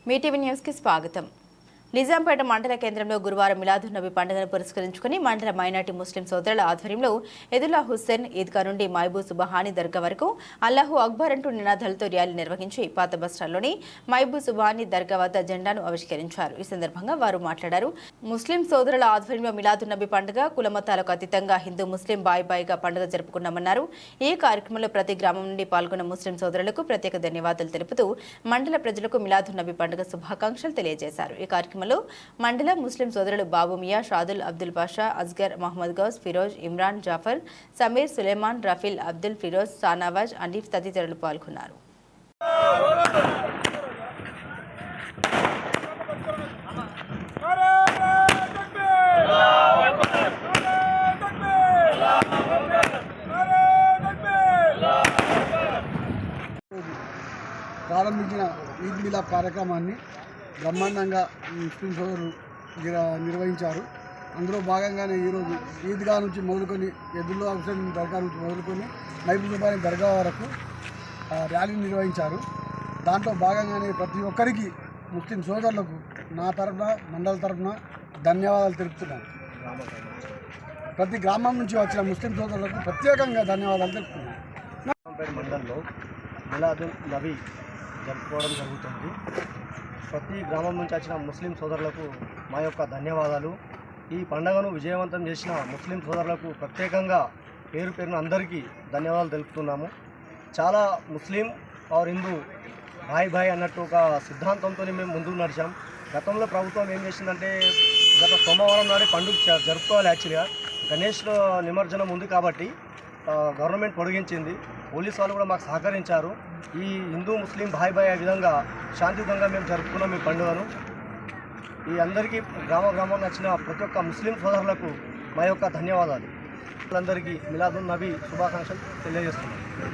Mee TV news కి స్వాగతం. నిజాంపేట మండల కేంద్రంలో గురువారం మిలాదున్ నబీ పండుగను పురస్కరించుకుని మండల మైనార్టీ ముస్లిం సోదరుల ఆధ్వర్యంలో ఎదుల్లా హుస్సేన్ ఈద్గా నుండి మహబూబ్ సుబ్హానీ దర్గా వరకు అల్లాహు అక్బర్ అంటూ నినాదాలతో ర్యాలీ నిర్వహించి పాత బస్టాండ్లోని మహబూబ్ సుబ్హానీ దర్గా వద్ద జెండాను ఆవిష్కరించారు. ఈ సందర్భంగా వారు మాట్లాడారు. ముస్లిం సోదరుల ఆధ్వర్యంలో మిలాదున్ నబీ పండుగ కులమతాలకు అతీతంగా హిందూ ముస్లిం బాయిగా పండుగ జరుపుకున్నామన్నారు. ఈ కార్యక్రమంలో ప్రతి గ్రామం నుండి పాల్గొన్న ముస్లిం సోదరులకు ప్రత్యేక ధన్యవాదాలు తెలుపుతూ మండల ప్రజలకు మిలాదున్ నబీ పండుగ శుభాకాంక్షలు తెలియజేశారు. ఈ కార్యక్రమంలో మండల ముస్లిం సోదరులు బాబు మియా, షాదుల్, అబ్దుల్ పాషా, అస్గర్, మహమ్మద్ గౌస్, ఫిరోజ్, ఇమ్రాన్, జాఫర్, సమీర్, సులేమాన్, రఫీల్, అబ్దుల్, ఫిరోజ్, సానావాజ్, అనీఫ్ తదితరులు పాల్గొన్నారు. ప్రారంభించిన ఈద్ మిలాద్ కార్యక్రమాన్ని బ్రహ్మాండంగా ముస్లిం సోదరులు నిర్వహించారు. అందులో భాగంగానే ఈరోజు ఈద్గా నుంచి మొదలుకొని ఎదుల్లా హుస్సేన్ దర్గా నుంచి మొదలుకొని మహబూబ్ సుబ్హానీ దర్గా వరకు ర్యాలీ నిర్వహించారు. దాంట్లో భాగంగానే ప్రతి ఒక్కరికి ముస్లిం సోదరులకు నా తరఫున మండల తరఫున ధన్యవాదాలు తెలుపుతున్నాను. ప్రతి గ్రామం నుంచి వచ్చిన ముస్లిం సోదరులకు ప్రత్యేకంగా ధన్యవాదాలు తెలుపుతున్నాను. మండలంలో మిలాదున్ నబీ జరుపుకోవడం జరుగుతుంది. ప్రతి గ్రామం నుంచి వచ్చిన ముస్లిం సోదరులకు మా యొక్క ధన్యవాదాలు. ఈ పండుగను విజయవంతం చేసిన ముస్లిం సోదరులకు ప్రత్యేకంగా పేరు పేరున అందరికీ ధన్యవాదాలు తెలుపుతున్నాము. చాలా ముస్లిం ఆర్ హిందూ భాయ్ అన్నట్టు ఒక సిద్ధాంతంతో మేము ముందుకు నడిచాం. గతంలో ప్రభుత్వం ఏం చేసిందంటే గత సోమవారం నాడే పండుగ జరుపుకోవాలి. యాక్చువల్గా గణేష్ నిమజ్జనం ఉంది కాబట్టి గవర్నమెంట్ పొడిగించింది. పోలీసు వాళ్ళు కూడా మాకు సహకరించారు. ఈ హిందూ ముస్లిం భాయ్ విధంగా శాంతియుతంగా మేము జరుపుకున్నాం ఈ పండుగను. ఈ అందరికీ గ్రామం నచ్చిన ప్రతి ఒక్క ముస్లిం సోదరులకు మా యొక్క ధన్యవాదాలు. అందరికీ మిలాదున్ నబీ శుభాకాంక్షలు తెలియజేస్తున్నాం.